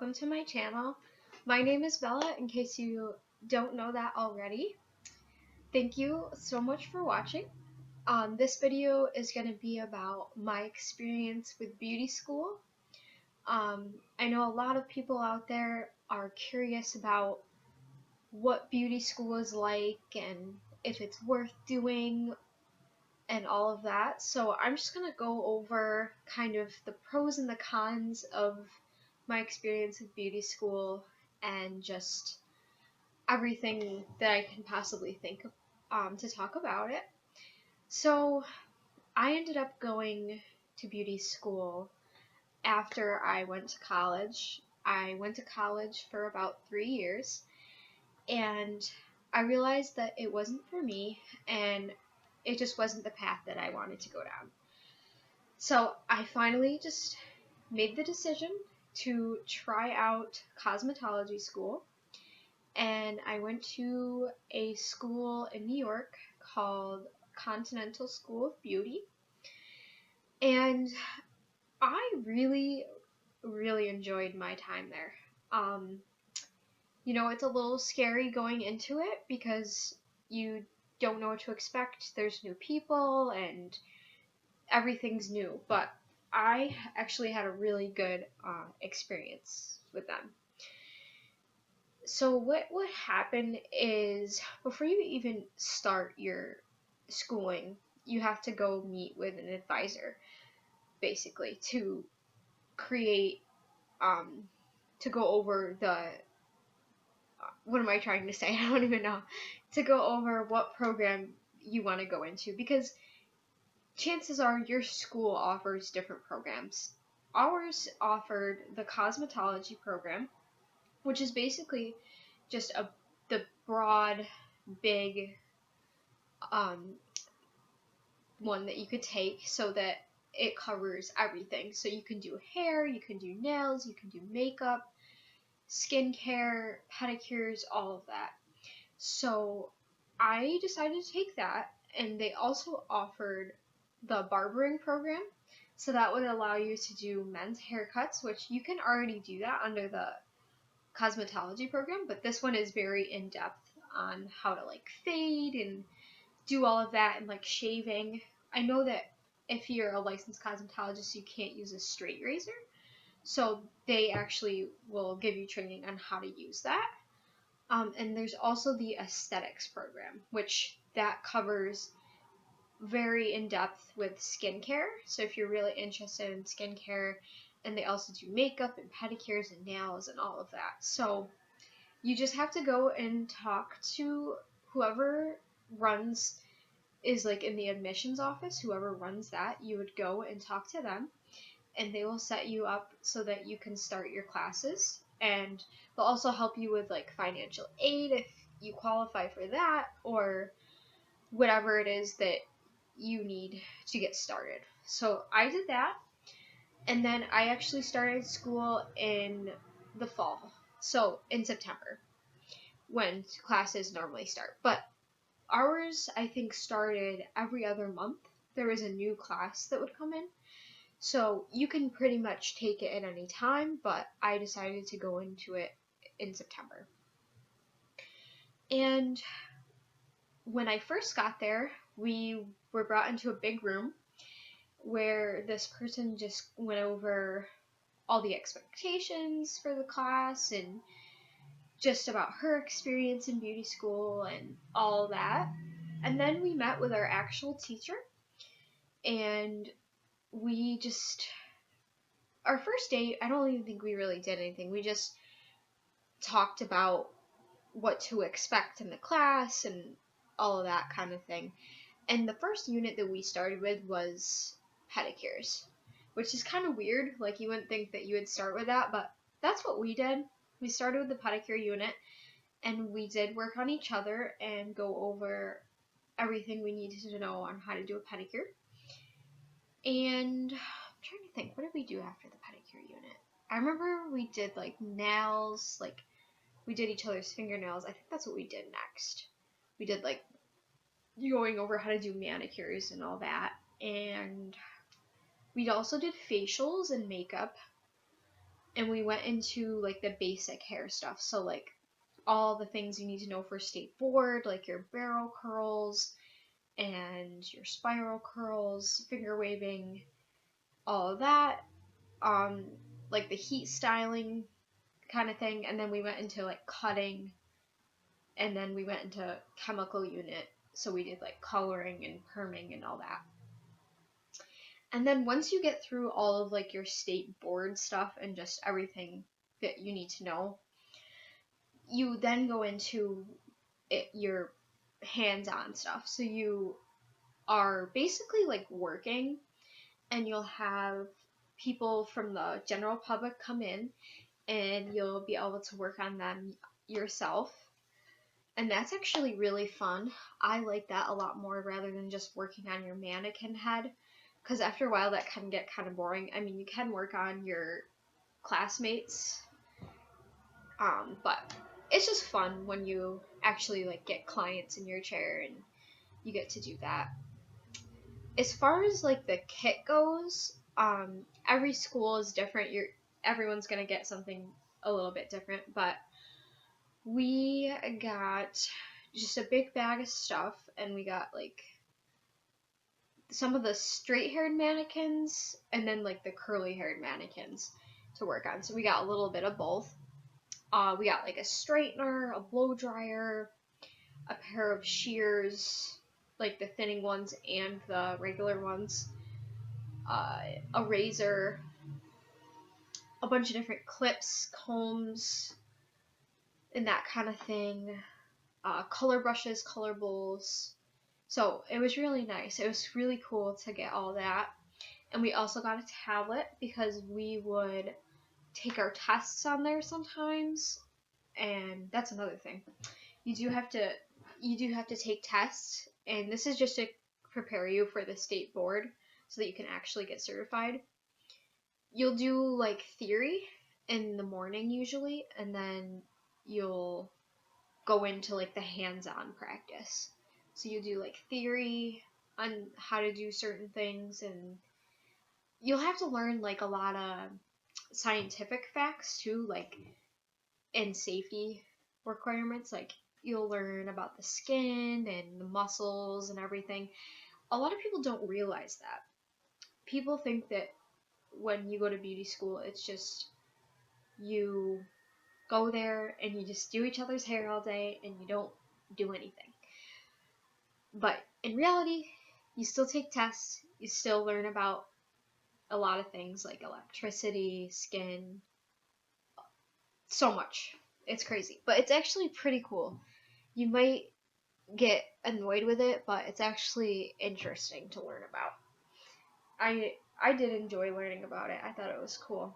welcome to my channel. My name is Bella, in case you don't know that already. Thank you so much for watching. This video is going to be about my experience with beauty school. I know a lot of people out there are curious about what beauty school is like and if it's worth doing and all of that. So I'm just going to go over kind of the pros and the cons of my experience with beauty school and just everything that I can possibly think of to talk about it. So I ended up going to beauty school after I went to college. I went to college for about 3 years, and I realized that it wasn't for me, and it just wasn't the path that I wanted to go down. So I finally just made the decision to try out cosmetology school, and I went to a school in New York called Continental School of Beauty, and I really enjoyed my time there. It's a little scary going into it because you don't know what to expect. There's new people and everything's new, but I actually had a really good experience with them. So what would happen is, before you even start your schooling, you have to go meet with an advisor, basically, to create, to go over what am I trying to say? I don't even know. To go over what program you want to go into, because chances are your school offers different programs. Ours offered the cosmetology program, which is basically just the broad, big one that you could take so that it covers everything. So you can do hair, you can do nails, you can do makeup, skincare, pedicures, all of that. So I decided to take that, and they also offered the barbering program. So that would allow you to do men's haircuts, which you can already do that under the cosmetology program, but this one is very in-depth on how to like fade and do all of that, and like shaving. I know that if you're a licensed cosmetologist, you can't use a straight razor, so they actually will give you training on how to use that. And there's also the aesthetics program, which that covers very in-depth with skincare. So if you're really interested in skincare, and they also do makeup and pedicures and nails and all of that. So you just have to go and talk to whoever is like in the admissions office, whoever runs that. You would go and talk to them, and they will set you up so that you can start your classes, and they'll also help you with like financial aid if you qualify for that, or whatever it is that you need to get started. So I did that, and then I actually started school in the fall, so in September, when classes normally start. But ours, I think, started every other month. There was a new class that would come in. So you can pretty much take it at any time, but I decided to go into it in September. And when I first got there, we were brought into a big room where this person just went over all the expectations for the class and just about her experience in beauty school and all that. And then we met with our actual teacher, and our first date, I don't even think we really did anything. We just talked about what to expect in the class and all of that kind of thing. And the first unit that we started with was pedicures, which is kind of weird. Like, you wouldn't think that you would start with that, but that's what we did. We started with the pedicure unit, and we did work on each other and go over everything we needed to know on how to do a pedicure. And I'm trying to think, what did we do after the pedicure unit? I remember we did like nails, like we did each other's fingernails. I think that's what we did next. We did like going over how to do manicures and all that. And we also did facials and makeup. and we went into like the basic hair stuff. So like all the things you need to know for state board, like your barrel curls and your spiral curls, finger waving, all of that. Um, like the heat styling kind of thing, and then we went into like cutting, and then we went into chemical unit. So we did like coloring and perming and all that. And then once you get through all of like your state board stuff and just everything that you need to know, you then go into your hands-on stuff. So you are basically like working, and you'll have people from the general public come in, and you'll be able to work on them yourself. And that's actually really fun. I like that a lot more rather than just working on your mannequin head, because after a while that can get kind of boring. I mean, you can work on your classmates, but it's just fun when you actually like get clients in your chair and you get to do that. As far as like the kit goes, every school is different. Everyone's gonna get something a little bit different, but we got just a big bag of stuff, and we got like some of the straight haired mannequins and then like the curly haired mannequins to work on. So we got a little bit of both. We got like a straightener, a blow dryer, a pair of shears, like the thinning ones and the regular ones, a razor, a bunch of different clips, combs, and that kind of thing, color brushes, color bowls. So it was really nice. It was really cool to get all that. And we also got a tablet because we would take our tests on there sometimes. And that's another thing. You do have to take tests, and this is just to prepare you for the state board so that you can actually get certified. You'll do like theory in the morning usually, and then you'll go into like the hands-on practice. So you do like theory on how to do certain things, and you'll have to learn like a lot of scientific facts too, like in safety requirements. Like you'll learn about the skin and the muscles and everything. A lot of people don't realize that. People think that when you go to beauty school, it's just you go there and you just do each other's hair all day and you don't do anything. But in reality, you still take tests, you still learn about a lot of things like electricity, skin, so much. It's crazy. But it's actually pretty cool. You might get annoyed with it, but it's actually interesting to learn about. I did enjoy learning about it. I thought it was cool.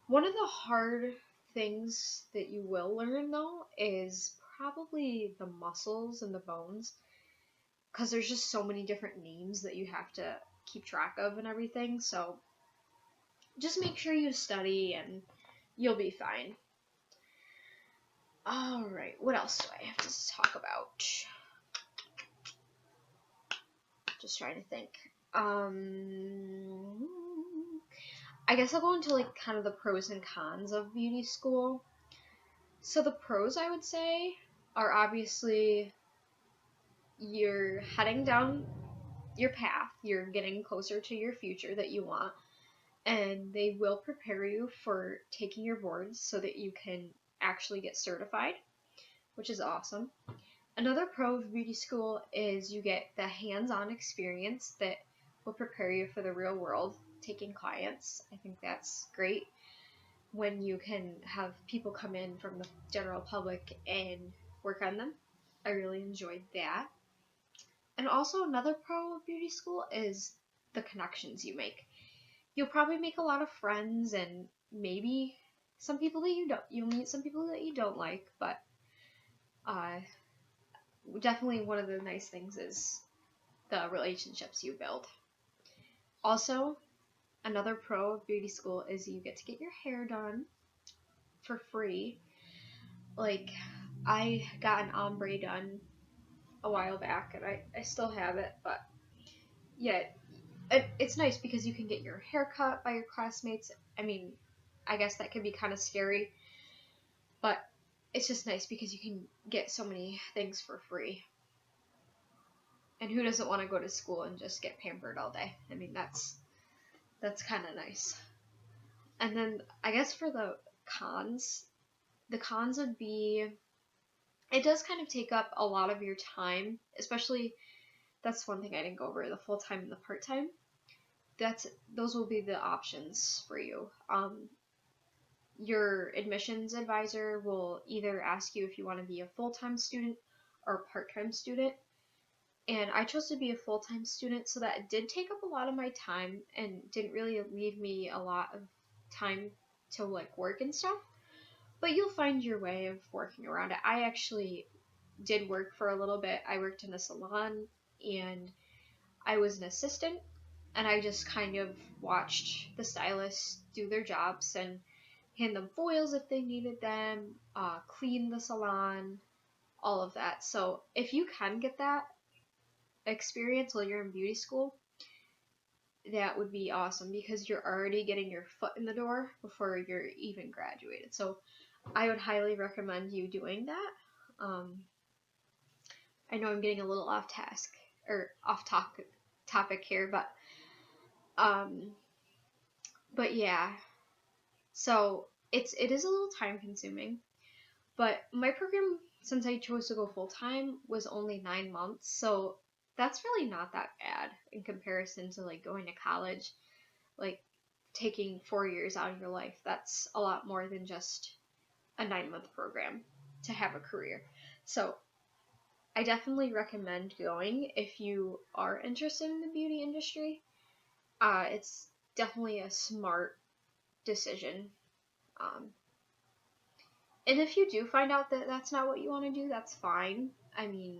One of the hard things that you will learn though is probably the muscles and the bones, because there's just so many different names that you have to keep track of and everything. So just make sure you study and you'll be fine. Alright, what else do I have to talk about? Just trying to think. I guess I'll go into like kind of the pros and cons of beauty school. So the pros, I would say, are obviously you're heading down your path, you're getting closer to your future that you want, and they will prepare you for taking your boards so that you can actually get certified, which is awesome. Another pro of beauty school is you get the hands-on experience that will prepare you for the real world, taking clients. I think that's great when you can have people come in from the general public and work on them. I really enjoyed that. And also another pro of beauty school is the connections you make. You'll probably make a lot of friends, and maybe some people that you'll meet some people that you don't like, but definitely one of the nice things is the relationships you build. Also, another pro of beauty school is you get to get your hair done for free. Like, I got an ombre done a while back, and I still have it, but yeah, it's nice because you can get your hair cut by your classmates. I mean, I guess that could be kind of scary, but it's just nice because you can get so many things for free. And who doesn't want to go to school and just get pampered all day? I mean, that's kind of nice. And then I guess for the cons would be it does kind of take up a lot of your time, especially that's one thing I didn't go over, the full time and the part time. That's those will be the options for you. Your admissions advisor will either ask you if you want to be a full time student or a part time student. And I chose to be a full time student, so that did take up a lot of my time and didn't really leave me a lot of time to like work and stuff. But you'll find your way of working around it. I actually did work for a little bit. I worked in a salon and I was an assistant, and I just kind of watched the stylists do their jobs and hand them foils if they needed them, clean the salon, all of that. So if you can get that experience while you're in beauty school, that would be awesome because you're already getting your foot in the door before you're even graduated. So I would highly recommend you doing that. I know I'm getting a little off task or off topic here, um, but yeah. So it is a little time consuming, but my program, since I chose to go full time, was only 9 months, so that's really not that bad in comparison to like going to college, like taking 4 years out of your life. That's a lot more than just a 9 month program to have a career. So I definitely recommend going if you are interested in the beauty industry. It's definitely a smart decision. Um, and if you do find out that that's not what you want to do, that's fine. I mean,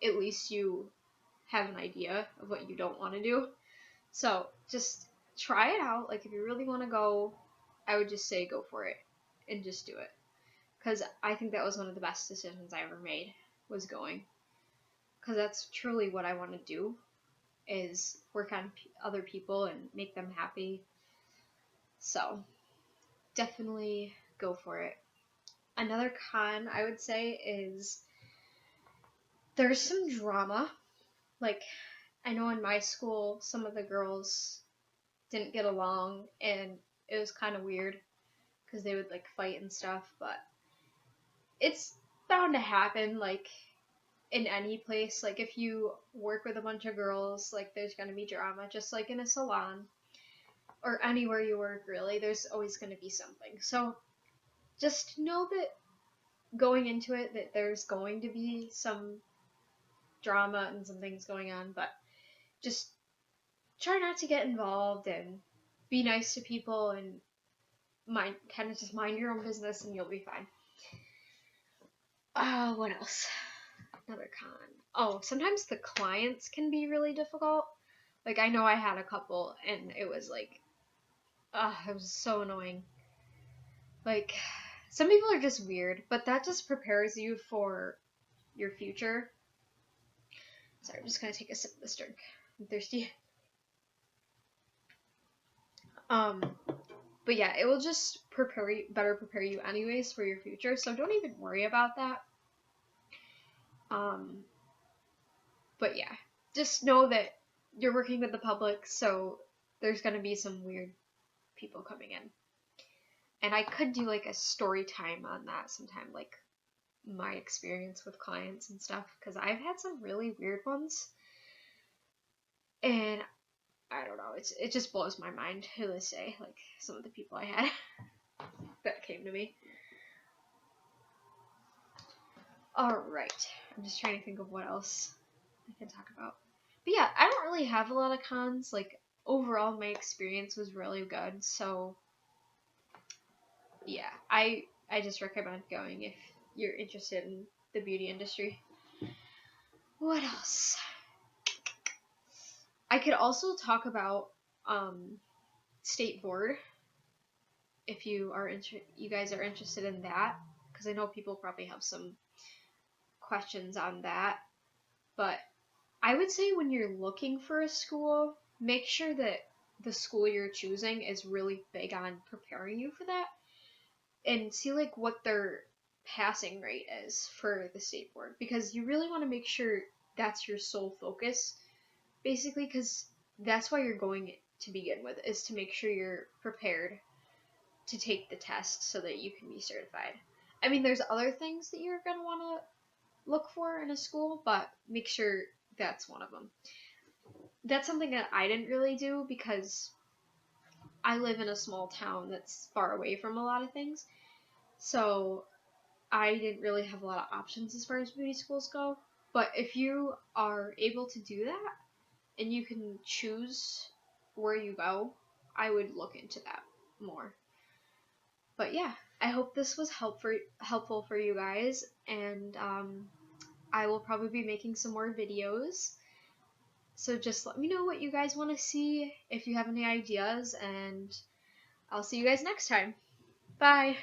at least you have an idea of what you don't want to do. So just try it out. Like, if you really want to go, I would just say go for it and just do it. Because I think that was one of the best decisions I ever made, was going. Because that's truly what I want to do, is work on other people and make them happy. So definitely go for it. Another con I would say is there's some drama. Like, I know in my school some of the girls didn't get along and it was kind of weird because they would like fight and stuff, but it's bound to happen, like in any place. Like, if you work with a bunch of girls, like there's going to be drama, just like in a salon or anywhere you work, really. There's always going to be something. So just know that going into it, that there's going to be some drama and some things going on, but just try not to get involved and be nice to people and just mind your own business and you'll be fine. What else? Another con. Oh, sometimes the clients can be really difficult. Like, I know I had a couple and it was like, it was so annoying. Like, some people are just weird, but that just prepares you for your future. Sorry, I'm just gonna take a sip of this drink. I'm thirsty. But yeah, it will just better prepare you anyways for your future. So don't even worry about that. But yeah, just know that you're working with the public, so there's gonna be some weird people coming in. And I could do like a story time on that sometime, like my experience with clients and stuff, because I've had some really weird ones. And I don't know, it just blows my mind to this day, like some of the people I had that came to me. Alright, I'm just trying to think of what else I can talk about. But yeah, I don't really have a lot of cons. Like, overall, my experience was really good. So yeah, I just recommend going if you're interested in the beauty industry. What else? I could also talk about state board if you guys are interested in that, because I know people probably have some questions on that. But I would say when you're looking for a school, make sure that the school you're choosing is really big on preparing you for that, and see like what their passing rate is for the state board, because you really want to make sure that's your sole focus, basically, because that's why you're going to begin with, is to make sure you're prepared to take the test so that you can be certified. I mean, there's other things that you're going to want to look for in a school, but make sure that's one of them. That's something that I didn't really do because I live in a small town that's far away from a lot of things. So I didn't really have a lot of options as far as beauty schools go. But if you are able to do that and you can choose where you go, I would look into that more. But yeah, I hope this was helpful for you guys, and I will probably be making some more videos. So just let me know what you guys want to see, if you have any ideas, and I'll see you guys next time. Bye!